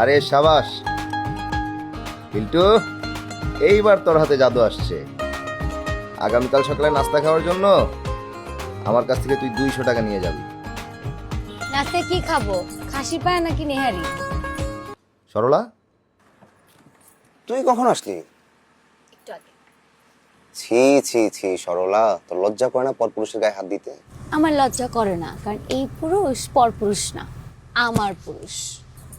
আরে সাবাস পিন্টু, এইবার তোর হাতে জাদু আসছে। আগামীকাল সকালে নাস্তা খাওয়ার জন্য আমার কাছ থেকে তুই 200 টাকা নিয়ে যাবি। নাস্তায় কি খাবো? খাসি পায় নাকি নেহারি? সরলা, তুই কখন আসলি? একটু আগে। ছি ছি ছি সরলা, তোর লজ্জা করে না পরপুরুষের গায়ে হাত দিতে? আমার লজ্জা করে না, কারণ এই পুরুষ পরপুরুষ না, আমার পুরুষ।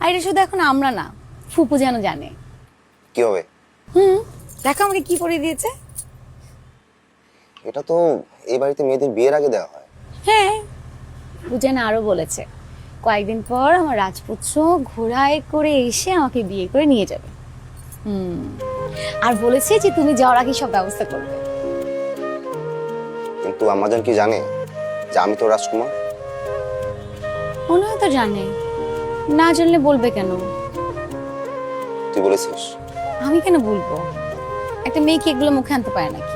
আর এটা শুধু এখন আমরা না, ফুপু যেন জানে। কি হবে? দেখো আমাকে কি পরিয়ে দিয়েছে। এটা তো এই বাড়িতে মেয়েদের বিয়ের আগে দেওয়া হয়। হ্যাঁ, বুঝান আরো বলেছে কয়েকদিন পর আমার রাজপুত্র ঘোড়ায় করে এসে আমাকে বিয়ে করে নিয়ে যাবে। আর বলেছে যে তুমি যাওয়ার আগে সব ব্যবস্থা করবে। কিন্তু আমাজন কি জানে যে আমি তো রাজকুমার? মনে হয় তো জানে, না জানলে বলবে কেন? তুই বলেছিস? আমি কেন বলবো? একটা মেয়ে কি এগুলো মুখে আনতে পারে নাকি?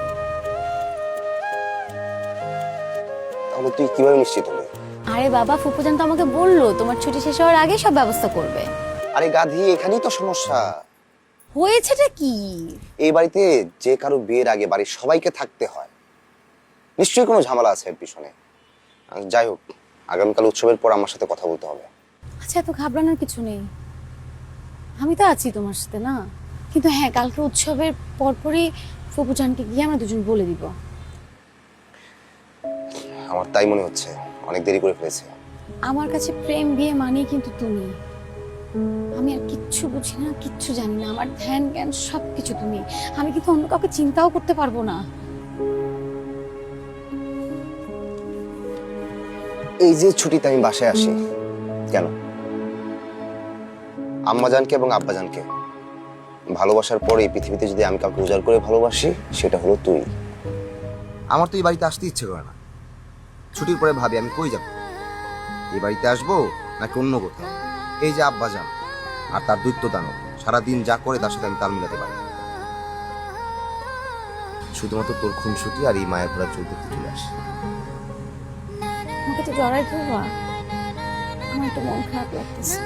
তাহলে তুই কিভাবে নিশ্চিত হলি? আরে বাবা, ফুপুজান তো আমাকে বললো তোমার ছুটি শেষ হওয়ার আগে সব ব্যবস্থা করবে। আরে গাধি, এখানেই তো সমস্যা। হয়েছেটা কি? এই বাড়িতে যে কারো বিয়ের আগে বাড়ির সবাইকে থাকতে হয়। নিশ্চয়ই কোনো ঝামেলা আছে এর পিছনে। যাই হোক, আগামীকাল উৎসবের পর আমার সাথে কথা বলতে হবে। আচ্ছা, এত ঘাবড়ানোর কিছু নেই, আমি তো আছি তোমার সাথে না। কিন্তু হ্যাঁ, কালকে উৎসবের পরপরই ফুপুজানকে গিয়ে আমরা দুজন বলে দিব। আমার তাই মনে হচ্ছে, অনেক দেরি করে ফেলেছে। আমার কাছে প্রেম বিয়ে মানেই কিন্তু তুমি। আমি আর কিচ্ছু বুঝি না, কিচ্ছু জানি না, আমার ধ্যান জ্ঞান সবকিছু তুমি। আমি কিন্তু অন্য কাউকে চিন্তাও করতে পারবো না। এই যে ছুটিতে আমি বাসায় আসি কেন? আম্মাজানকে এবং আব্বাজানকে ভালোবাসার পরে এই পৃথিবীতে যদি আমি কাউকে উজাড় করে ভালোবাসি, সেটা হলো তুই। আমার তো এই বাড়িতে আসতে ইচ্ছে করে না। ছুটির পরে ভাবি আমি কই যাব, এই বাড়িতে আসবো নাকি অন্য কোথাও। এই যে আব্বাজান আর তার দৈত্য দানব সারাদিন যা করে তার সাথে আমি তাল মিলাতে পারি না। শুধুমাত্র তোর খুনসুটি আর এই মায়ের ঘোড়া চোখ দেখতে চলে আসে। আমাকে তো জড়াই ধরবা, আমার একটু মন খারাপ লাগতেছে।